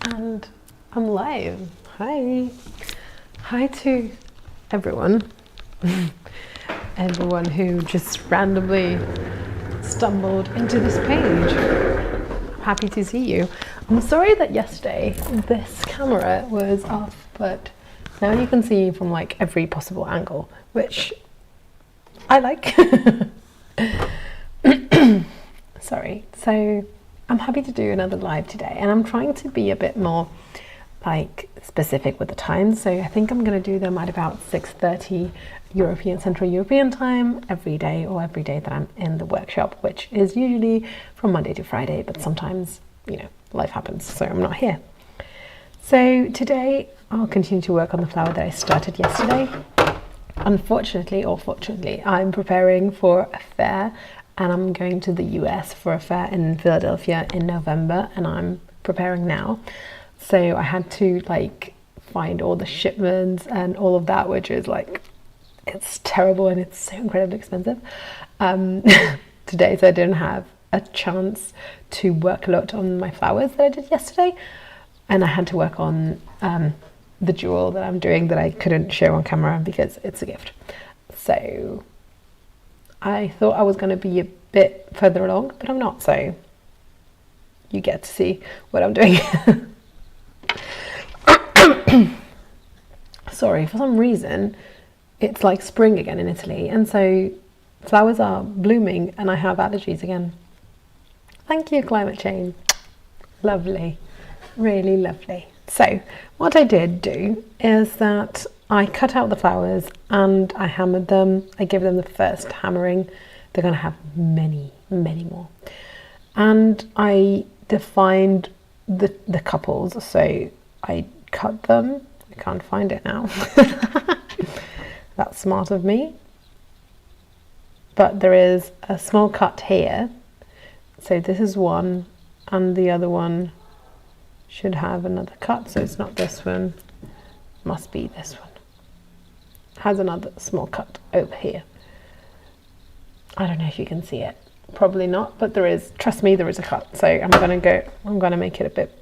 And I'm live. Hi. Hi to everyone. Everyone who just randomly stumbled into this page. I'm happy to see you. I'm sorry that yesterday this camera was off, but now you can see from like every possible angle, which I like. Sorry. So I'm happy to do another live today, and I'm trying to be a bit more like specific with the times. So I think I'm going to do them at about 6:30 Central European time every day, or every day that I'm in the workshop, which is usually from Monday to Friday, but sometimes, you know, life happens, so I'm not here. So today I'll continue to work on the flower that I started yesterday. Unfortunately, or fortunately, I'm preparing for a fair, and I'm going to the US for a fair in Philadelphia in November, and I'm preparing now. So I had to like find all the shipments and all of that, which is like, it's terrible and it's so incredibly expensive today. So I didn't have a chance to work a lot on my flowers that I did yesterday, and I had to work on the jewel that I'm doing that I couldn't show on camera because it's a gift. So I thought I was going to be a bit further along, but I'm not, so you get to see what I'm doing. Sorry, for some reason it's like spring again in Italy, and so flowers are blooming and I have allergies again. Thank you, climate change. Lovely, really lovely. So what I did do is that I cut out the flowers and I hammered them. I gave them the first hammering. They're going to have many, many more. And I defined the couples. So I cut them. I can't find it now. That's smart of me. But there is a small cut here. So this is one, and the other one should have another cut. So it's not this one, must be this one. Has another small cut over here. I don't know if you can see it. Probably not, but there is, trust me, there is a cut. So I'm gonna make it a bit,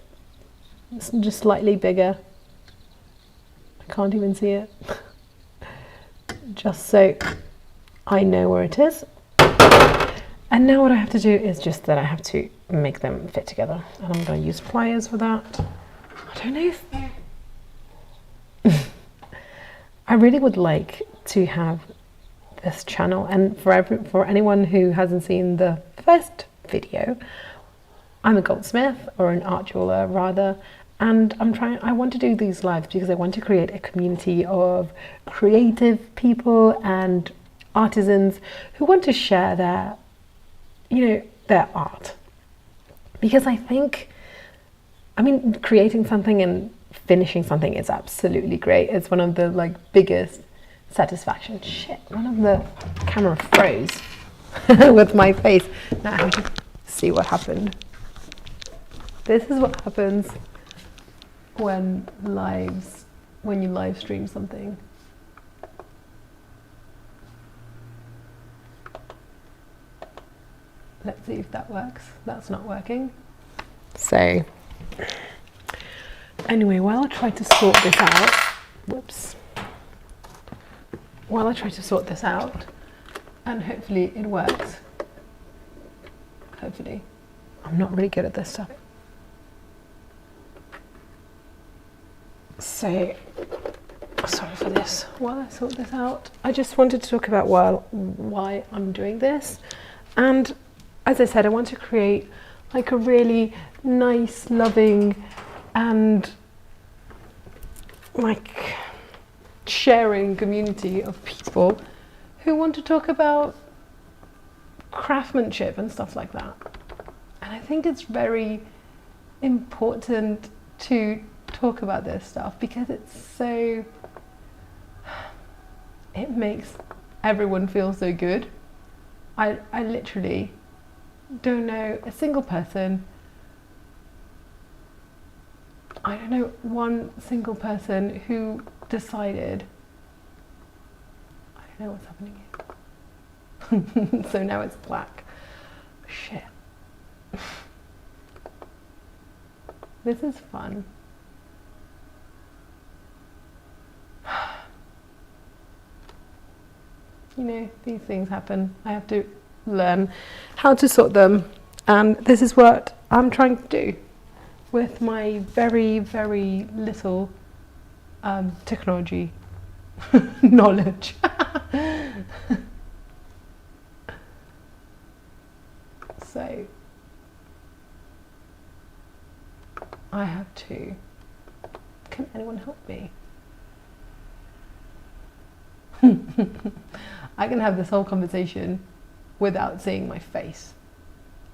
just slightly bigger. I can't even see it. Just so I know where it is. And now what I have to do is just that I have to make them fit together. And I'm gonna use pliers for that. I don't know if I really would like to have this channel, and for anyone who hasn't seen the first video, I'm a goldsmith, or an art jeweler rather, and I want to do these lives because I want to create a community of creative people and artisans who want to share their, you know, their art. Because I think, I mean, creating something and finishing something is absolutely great. It's one of the like biggest satisfaction. Shit, one of the camera froze with my face. Now I have to see what happened. This is what happens when you live stream something. Let's see if that works. That's not working. So anyway, while I try to sort this out, whoops. While I try to sort this out, and hopefully it works. Hopefully. I'm not really good at this stuff. So, sorry for this. While I sort this out, I just wanted to talk about why I'm doing this. And as I said, I want to create like a really nice, loving, and like sharing community of people who want to talk about craftsmanship and stuff like that. And I think it's very important to talk about this stuff because it makes everyone feel so good. I literally don't know a single person, I don't know one single person who decided, I don't know what's happening here. So now it's black. Shit. This is fun. You know, these things happen. I have to learn how to sort them, and this is what I'm trying to do with my very, very little technology knowledge. So I have to. Can anyone help me? I can have this whole conversation without seeing my face.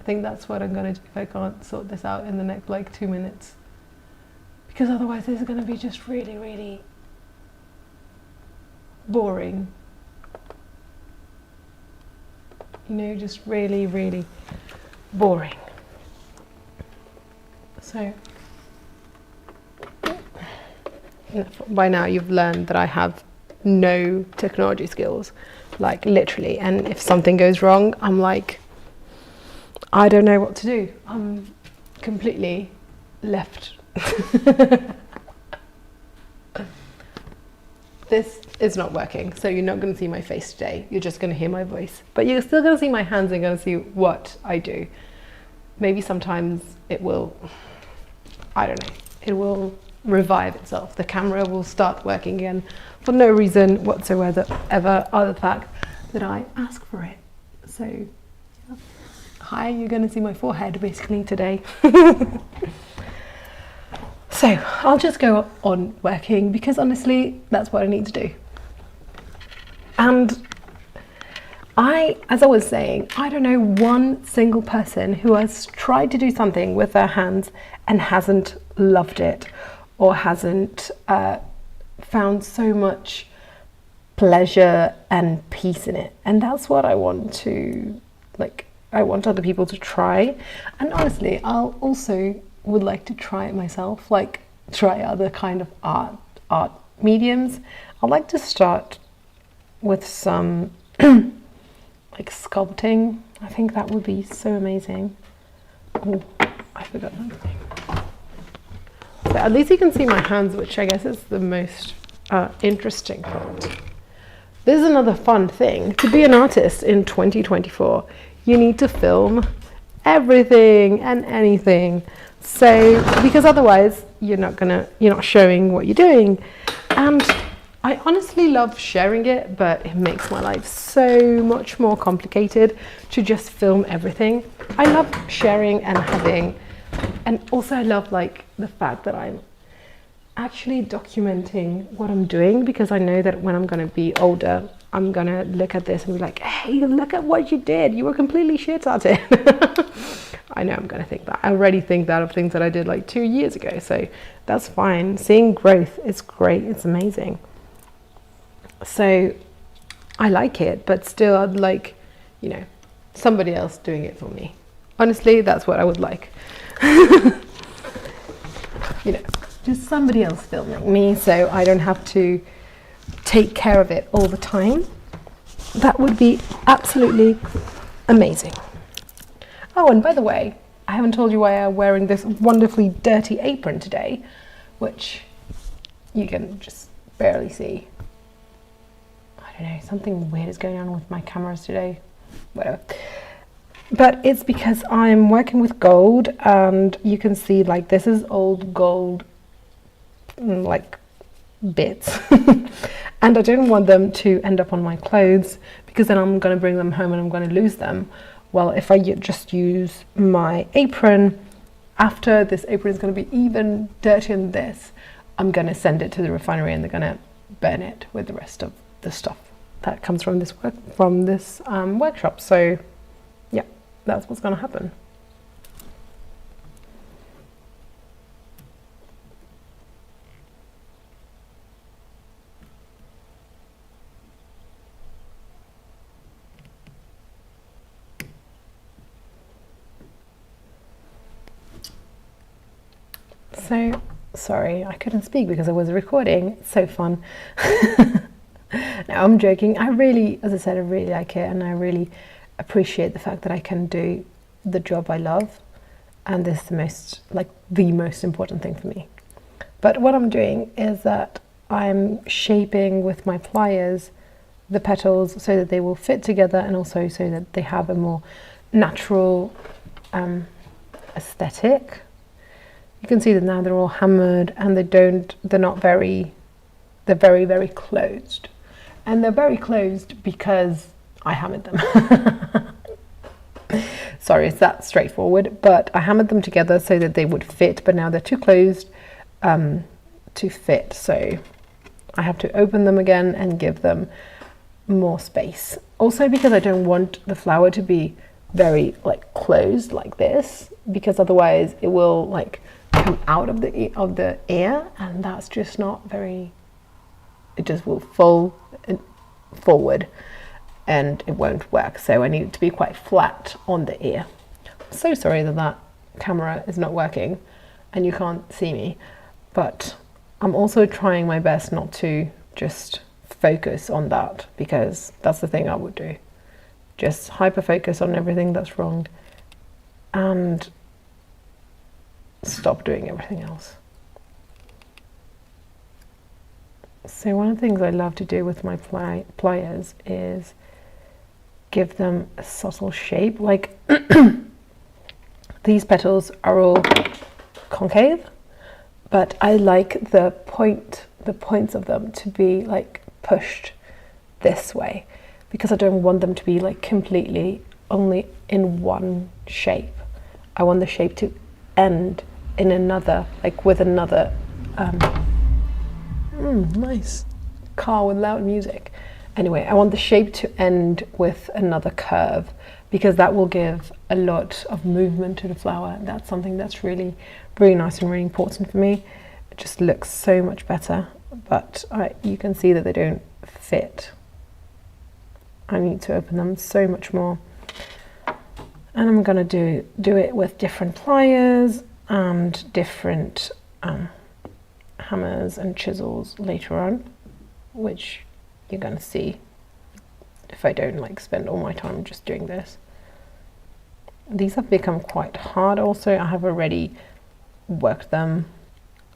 I think that's what I'm going to do if I can't sort this out in the next like 2 minutes. Because otherwise this is going to be just really, really boring. You know, just really, really boring. So, by now you've learned that I have no technology skills, like literally, and if something goes wrong, I'm like, I don't know what to do. I'm completely left. This is not working, so you're not going to see my face today. You're just going to hear my voice, but you're still going to see my hands and going to see what I do. Maybe sometimes it will, I don't know, it will revive itself. The camera will start working again for no reason whatsoever, other than the fact that I ask for it. So, yeah. Hi, you're going to see my forehead basically today. So I'll just go on working because honestly, that's what I need to do. And as I was saying, I don't know one single person who has tried to do something with their hands and hasn't loved it or hasn't found so much pleasure and peace in it. And that's what I want to, like, I want other people to try. And honestly, I'll also would like to try it myself, like try other kind of art mediums. I'd like to start with some like sculpting. I think that would be so amazing. Oh, I forgot something. So at least you can see my hands, which I guess is the most interesting part. This is another fun thing. To be an artist in 2024, you need to film everything and anything. So, because otherwise you're not showing what you're doing. And I honestly love sharing it, but it makes my life so much more complicated to just film everything. I love sharing and having, and also I love like the fact that I'm actually documenting what I'm doing, because I know that when I'm going to be older, I'm going to look at this and be like, hey, look at what you did. You were completely shit at it. I know I'm going to think that. I already think that of things that I did like 2 years ago. So that's fine. Seeing growth is great. It's amazing. So I like it, but still I'd like, you know, somebody else doing it for me. Honestly, that's what I would like. You know, just somebody else filming me so I don't have to take care of it all the time. That would be absolutely amazing. Oh, and by the way, I haven't told you why I'm wearing this wonderfully dirty apron today, which you can just barely see. I don't know, something weird is going on with my cameras today. Whatever. But it's because I'm working with gold, and you can see like this is old gold like bits. And I didn't want them to end up on my clothes, because then I'm going to bring them home and I'm going to lose them. Well, if I just use my apron, after this apron is going to be even dirtier than this, I'm going to send it to the refinery and they're going to burn it with the rest of the stuff that comes from this workshop. So yeah, that's what's going to happen. So sorry, I couldn't speak because I was recording. It's so fun. No, I'm joking. I really, as I said, I really like it, and I really appreciate the fact that I can do the job I love. and this is the most important thing for me. But what I'm doing is that I'm shaping with my pliers the petals so that they will fit together, and also so that they have a more natural aesthetic. You can see that now they're all hammered, and they're very, very closed. And they're very closed because I hammered them. Sorry, it's that straightforward, but I hammered them together so that they would fit, but now they're too closed to fit, so I have to open them again and give them more space. Also because I don't want the flower to be very closed like this, because otherwise it will come out of the ear, and that's just not very, it just will fall forward and it won't work. So I need it to be quite flat on the ear. I'm so sorry that camera is not working and you can't see me, but I'm also trying my best not to just focus on that, because that's the thing I would do. Just hyper focus on everything that's wrong and stop doing everything else. So one of the things I love to do with my pliers is give them a subtle shape. Like these petals are all concave, but I like the points of them to be pushed this way, because I don't want them to be completely only in one shape. I want the shape to end in another, with another nice car with loud music. Anyway, I want the shape to end with another curve, because that will give a lot of movement to the flower. That's something that's really, really nice and really important for me. It just looks so much better, but you can see that they don't fit. I need to open them so much more. And I'm going to do it with different pliers and different hammers and chisels later on, which you're going to see if I don't spend all my time just doing this. These have become quite hard also. I have already worked them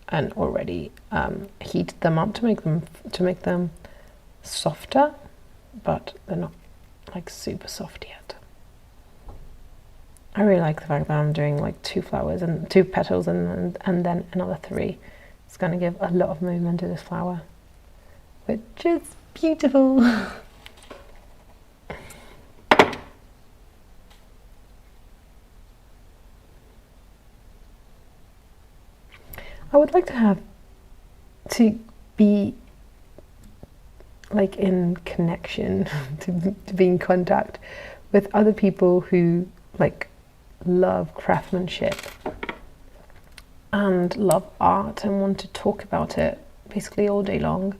and already heated them up to make them softer, but they're not super soft yet. I really like the fact that I'm doing 2 flowers and 2 petals and then another 3. It's going to give a lot of movement to this flower, which is beautiful. I would like to be in connection, to be in contact with other people who love craftsmanship and love art and want to talk about it basically all day long.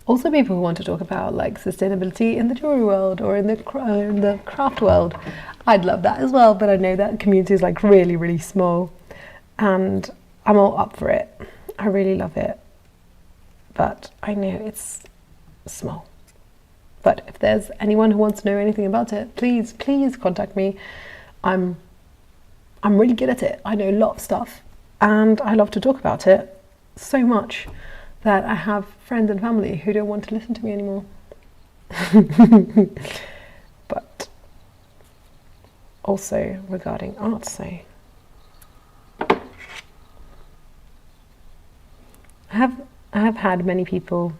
Also people who want to talk about sustainability in the jewelry world or in the craft world. I'd love that as well, but I know that community is really, really small, and I'm all up for it. I really love it, but I know it's small. But if there's anyone who wants to know anything about it, please contact me. I'm really good at it. I know a lot of stuff, and I love to talk about it so much that I have friends and family who don't want to listen to me anymore. But also regarding art, so I have had many people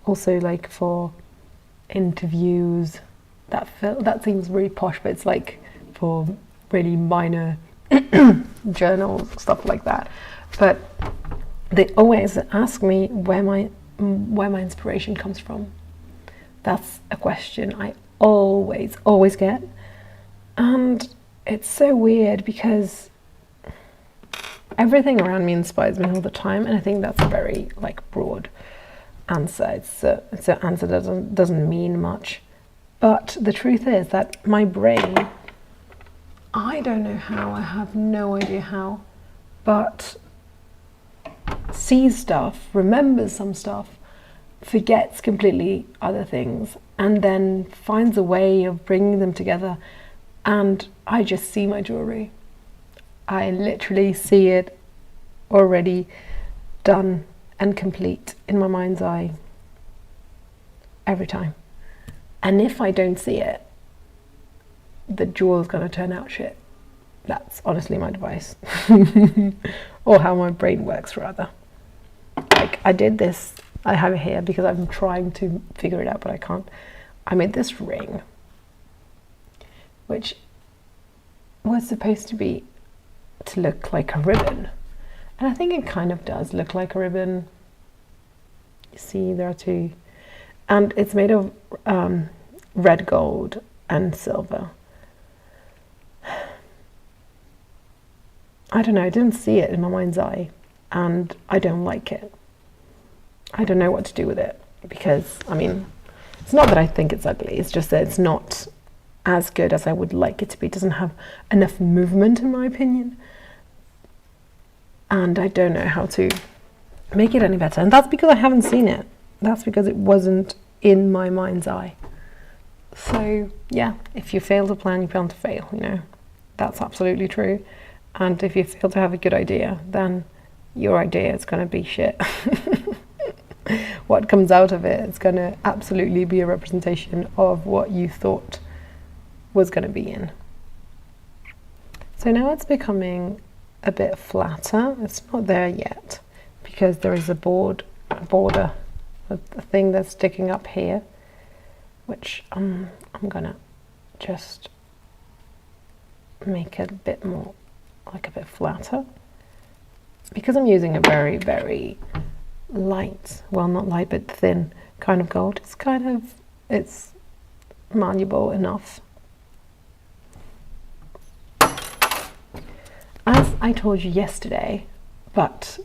also for interviews. That seems really posh, but it's for really minor journals, stuff like that. But they always ask me where my inspiration comes from. That's a question I always get, and it's so weird because everything around me inspires me all the time, and I think that's a very broad answer. It's an answer that doesn't mean much. But the truth is that my brain, I don't know how, I have no idea how, but sees stuff, remembers some stuff, forgets completely other things, and then finds a way of bringing them together and I just see my jewelry. I literally see it already done and complete in my mind's eye every time. And if I don't see it, the jewel's gonna turn out shit. That's honestly my advice. Or how my brain works, rather. Like, I did this, I have it here because I'm trying to figure it out, but I can't. I made this ring, which was supposed to look like a ribbon. And I think it kind of does look like a ribbon. You see, there are two. And it's made of red gold and silver. I don't know, I didn't see it in my mind's eye, and I don't like it. I don't know what to do with it, because, I mean, it's not that I think it's ugly, it's just that it's not as good as I would like it to be. It doesn't have enough movement, in my opinion. And I don't know how to make it any better. And that's because I haven't seen it. That's because it wasn't in my mind's eye. So, yeah, if you fail to plan, you plan to fail, you know. That's absolutely true. And if you fail to have a good idea, then your idea is going to be shit. What comes out of it is going to absolutely be a representation of what you thought was going to be in. So now it's becoming a bit flatter. It's not there yet because there is a border, a thing that's sticking up here, which I'm going to just make it a bit more, like a bit flatter, because I'm using a very, very light, well, not light but thin kind of gold. It's malleable enough. As I told you yesterday, but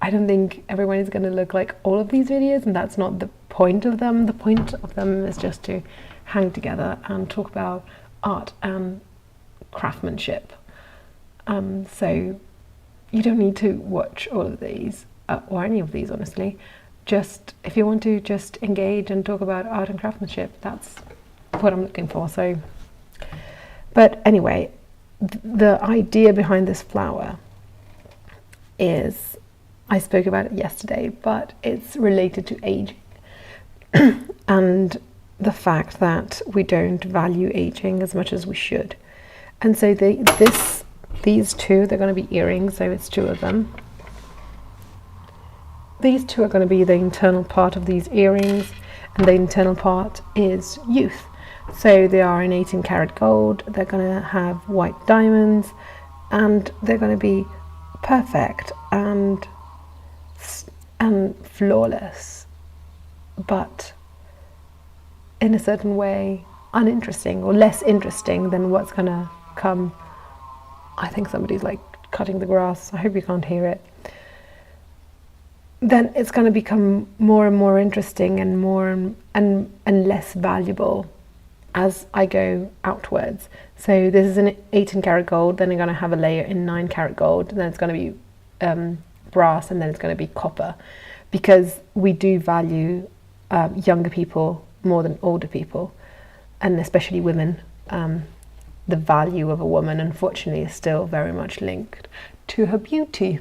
I don't think everyone is going to look like all of these videos, and that's not the point of them. The point of them is just to hang together and talk about art and craftsmanship. So you don't need to watch all of these, or any of these, honestly. Just, if you want to just engage and talk about art and craftsmanship, that's what I'm looking for. So, but anyway, the idea behind this flower is, I spoke about it yesterday, but it's related to aging and the fact that we don't value aging as much as we should. And so these two, they're going to be earrings, so it's two of them. These two are going to be the internal part of these earrings, and the internal part is youth. So they are in 18 karat gold, they're going to have white diamonds, and they're going to be perfect and flawless, but in a certain way uninteresting, or less interesting than what's going to come. I think somebody's like cutting the grass. I hope you can't hear it. Then it's going to become more and more interesting and more and less valuable as I go outwards. So this is an 18 karat gold, then you're going to have a layer in 9 karat gold, and then it's going to be brass, and then it's going to be copper, because we do value younger people more than older people, and especially women. The value of a woman, unfortunately, is still very much linked to her beauty.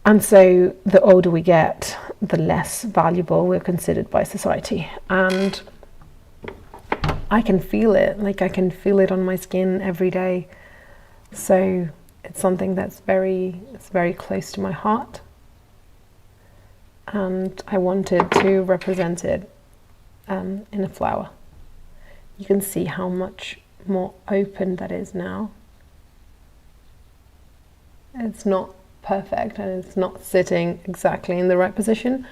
And so the older we get, the less valuable we're considered by society. And I can feel it, like I can feel it on my skin every day. So it's something that's very close to my heart. And I wanted to represent it in a flower. You can see how much more open that is now. It's not perfect and it's not sitting exactly in the right position,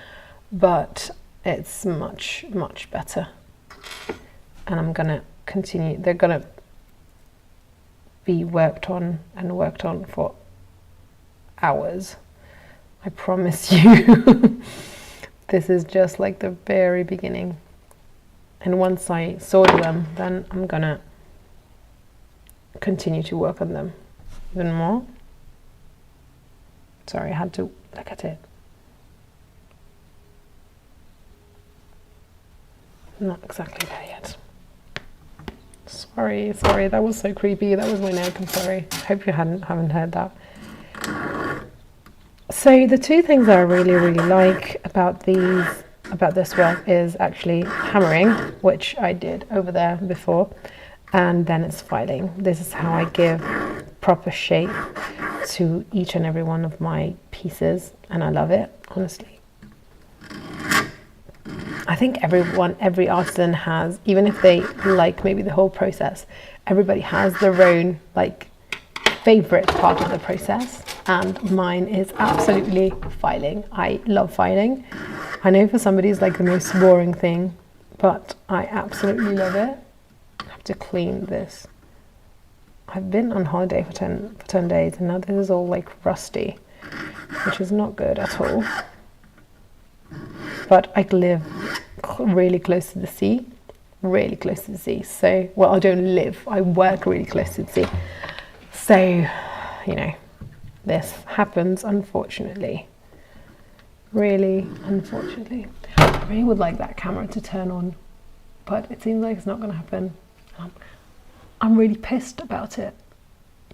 but it's much better. And I'm gonna continue. They're gonna be worked on for hours, I promise you. This is just like the very beginning, and once I solder them, then I'm gonna continue to work on them even more. Sorry, I had to look at it. Not exactly there yet. Sorry, that was so creepy. That was my neck, I'm sorry. Hope you haven't heard that. So the two things that I really like about this work is actually hammering, which I did over there before, and then it's filing. This is how I give proper shape to each and every one of my pieces, and I love it, honestly. I think every artisan has, even if they like maybe the whole process, everybody has their own like favorite part of the process, and mine is absolutely filing. I love filing. I know for somebody it's like the most boring thing, but I absolutely love it. I have to clean this. I've been on holiday for 10 days, and now this is all like rusty, which is not good at all. But I live really close to the sea, so, well, I don't live, I work really close to the sea. So, you know, this happens, unfortunately. Really, unfortunately. I really would like that camera to turn on, but it seems like it's not going to happen. I'm really pissed about it,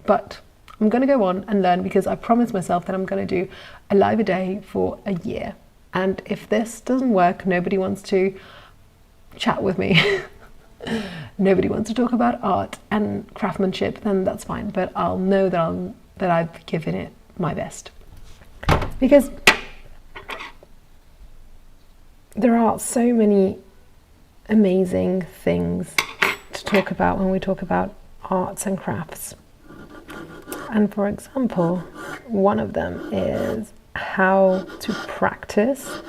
but I'm going to go on and learn, because I promised myself that I'm going to do a live a day for a year. And if this doesn't work, nobody wants to chat with me. Nobody wants to talk about art and craftsmanship, then that's fine. But I'll know that I've given it my best. Because there are so many amazing things to talk about when we talk about arts and crafts. And for example, one of them is how to practice,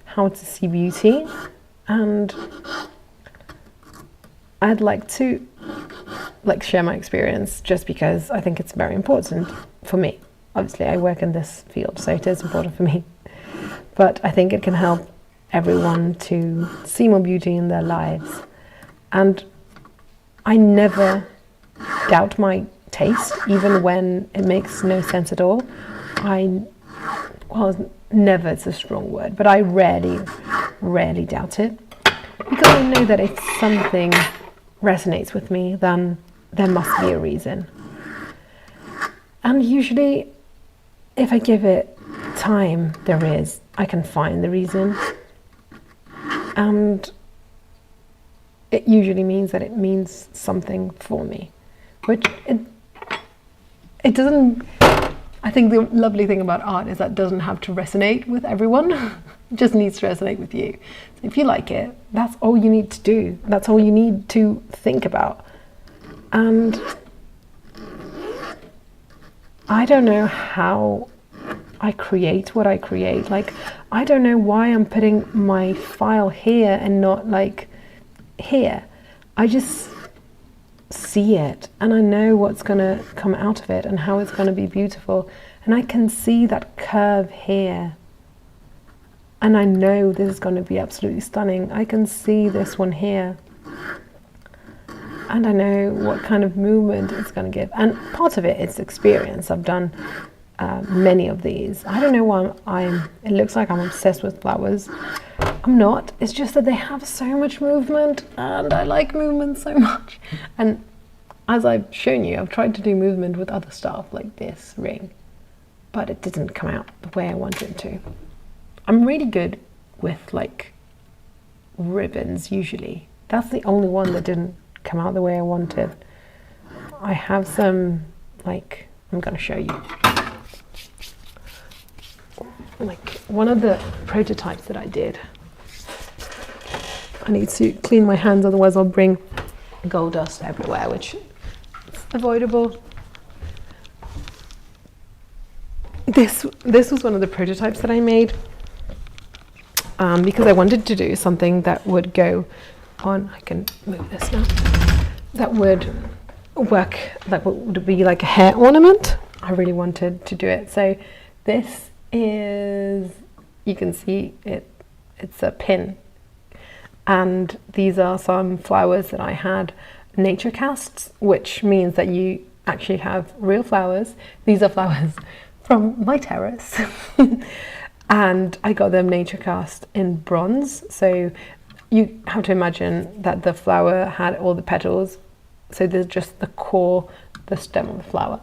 how to see beauty, and I'd like to share my experience, just because I think it's very important for me. Obviously I work in this field, so it is important for me, but I think it can help everyone to see more beauty in their lives. And I never doubt my taste, even when it makes no sense at all. Well, never, it's a strong word, but I rarely doubt it, because I know that if something resonates with me, then there must be a reason. And usually, if I give it time, I can find the reason. And it usually means that it means something for me, which it doesn't. I think the lovely thing about art is that it doesn't have to resonate with everyone. It just needs to resonate with you. So if you like it, that's all you need to do. That's all you need to think about. And I don't know how I create what I create. Like, I don't know why I'm putting my file here and not like here. I just see it, and I know what's going to come out of it and how it's going to be beautiful, and I can see that curve here, and I know this is going to be absolutely stunning. I can see this one here, and I know what kind of movement it's going to give, and part of it is experience. I've done many of these. I don't know why it looks like I'm obsessed with flowers. I'm not. It's just that they have so much movement, and I like movement so much. And as I've shown you, I've tried to do movement with other stuff like this ring, but it didn't come out the way I wanted it to. I'm really good with like ribbons usually. That's the only one that didn't come out the way I wanted. I have some, like, I'm going to show you. Like one of the prototypes that I did. I need to clean my hands, otherwise I'll bring gold dust everywhere, which is avoidable. This was one of the prototypes that I made because I wanted to do something that would go on. I can move this now. That would work. That would be like a hair ornament. I really wanted to do it. So this is, you can see it. It's a pin. And these are some flowers that I had nature casts, which means that you actually have real flowers. These are flowers from my terrace. And I got them nature cast in bronze. So you have to imagine that the flower had all the petals So there's just the core, the stem of the flower.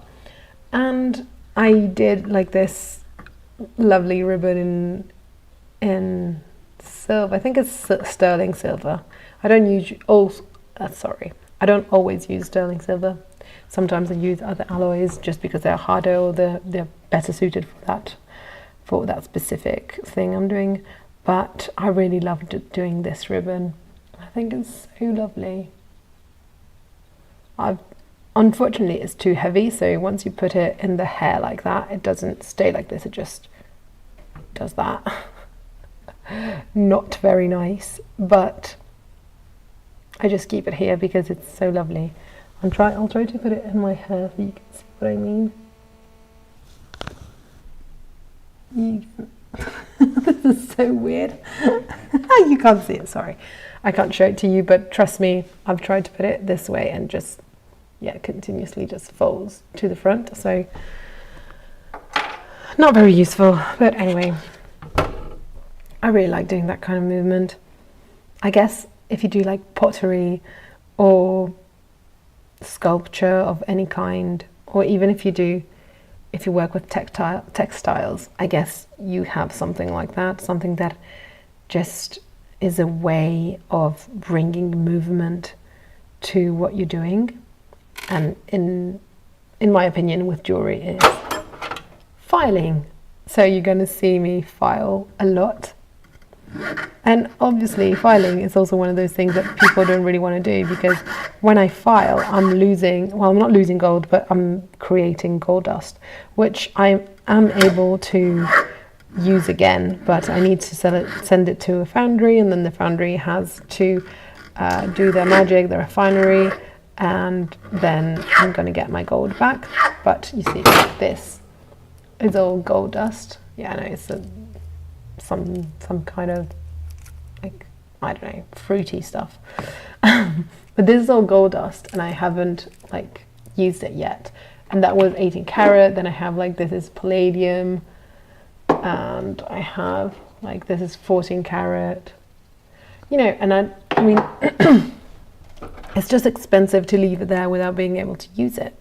And I did like this lovely ribbon in silver. I think it's sterling silver. I don't always use sterling silver. Sometimes I use other alloys just because they're harder or they're better suited for that specific thing I'm doing. But I really loved doing this ribbon. I think it's so lovely. Unfortunately, it's too heavy, so once you put it in the hair like that, it doesn't stay like this, it just does that. Not very nice, but I just keep it here because it's so lovely. I'll try to put it in my hair so you can see what I mean. This is so weird. You can't see it, sorry. I can't show it to you, but trust me, I've tried to put it this way and just, yeah, continuously just folds to the front, so not very useful. But anyway, I really like doing that kind of movement. I guess if you do like pottery or sculpture of any kind, or even if you work with textiles, I guess you have something like that, something that just is a way of bringing movement to what you're doing. And in my opinion, with jewelry, is filing. So you're going to see me file a lot. And obviously filing is also one of those things that people don't really want to do, because when I file, I'm not losing gold, but I'm creating gold dust, which I am able to use again, but I need to send it to a foundry, and then the foundry has to do their magic, the refinery, and then I'm going to get my gold back. But you see, this is all gold dust. Yeah, I know, it's some kind of, like, I don't know, fruity stuff. But this is all gold dust, and I haven't like used it yet. And that was 18 karat. Then I have like, this is palladium, and I have like, this is 14 karat, you know. And I mean it's just expensive to leave it there without being able to use it.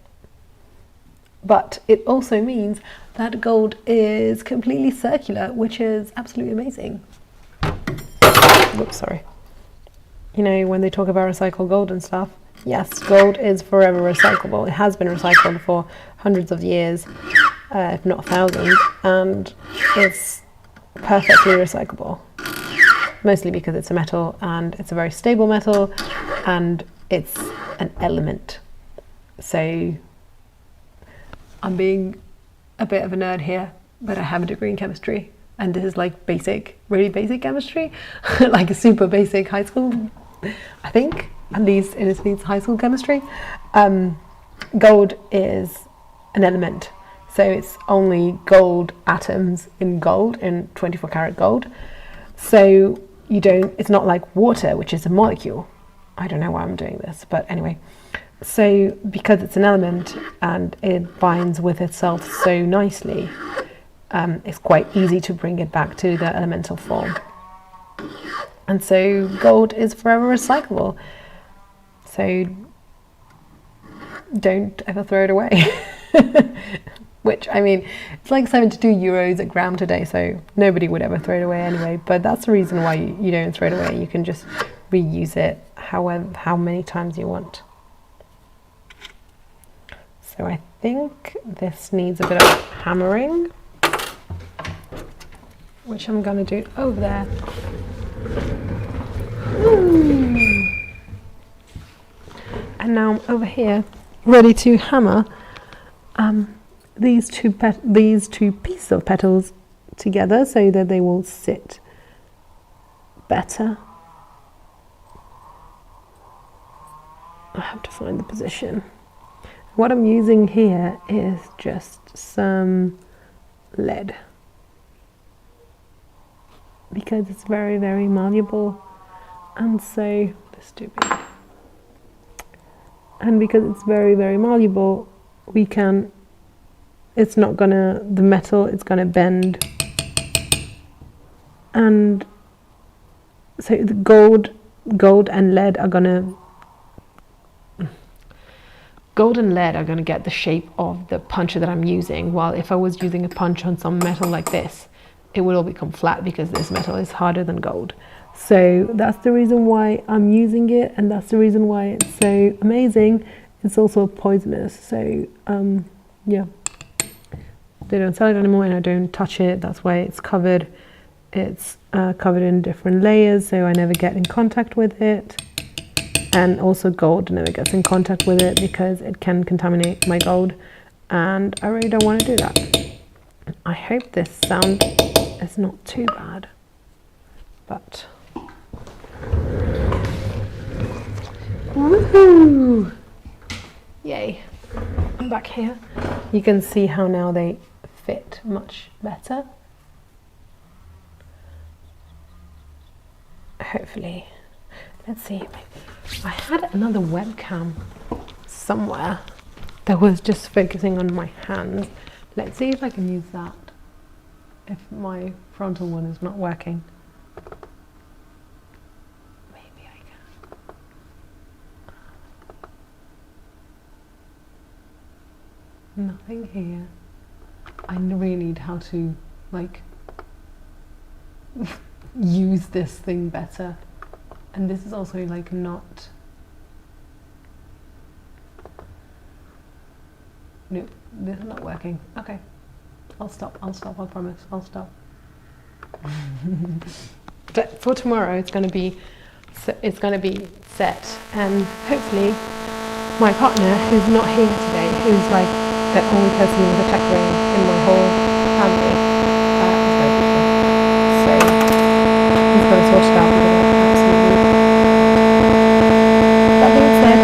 But it also means that gold is completely circular, which is absolutely amazing. Whoops, sorry. You know, when they talk about recycled gold and stuff, yes, gold is forever recyclable. It has been recycled for hundreds of years, if not thousands, and it's perfectly recyclable. Mostly because it's a metal, and it's a very stable metal, and it's an element. So I'm being a bit of a nerd here, but I have a degree in chemistry, and this is like basic, really basic chemistry, like a super basic high school, I think, at least it means high school chemistry. Gold is an element, so it's only gold atoms in gold, in 24 karat gold. So it's not like water, which is a molecule. I don't know why I'm doing this, but anyway. So because it's an element and it binds with itself so nicely, it's quite easy to bring it back to the elemental form. And so gold is forever recyclable. So don't ever throw it away. Which, I mean, it's like 72 euros a gram today, so nobody would ever throw it away anyway. But that's the reason why you don't throw it away. You can just reuse it how many times you want. So I think this needs a bit of hammering, which I'm going to do over there. And now I'm over here ready to hammer these two pieces of petals together so that they will sit better. I have to find the position. What I'm using here is just some lead, because it's very, very malleable, and so and because it's very, very malleable, the metal is gonna bend, and so the gold and lead are gonna gold and lead are going to get the shape of the puncher that I'm using, while if I was using a punch on some metal like this, it would all become flat because this metal is harder than gold. So that's the reason why I'm using it, and that's the reason why it's so amazing. It's also poisonous, so yeah, they don't sell it anymore and I don't touch it. That's why it's covered. It's covered in different layers, so I never get in contact with it. And also gold never gets in contact with it because it can contaminate my gold, and I really don't want to do that. I hope this sound is not too bad, but woohoo! Yay! I'm back here. You can see how now they fit much better. Hopefully. Let's see. I had another webcam somewhere that was just focusing on my hands. Let's see if I can use that if my frontal one is not working. Maybe I can. Nothing here. I really need how to like use this thing better. And this is also like not, nope, this is not working. Okay, I'll stop, I promise, I'll stop. But for tomorrow it's going to be set, and hopefully my partner, who's not here today, who's like the only person with a tech brain in my whole family, is going to be here. So he's going to sort it out. That being said,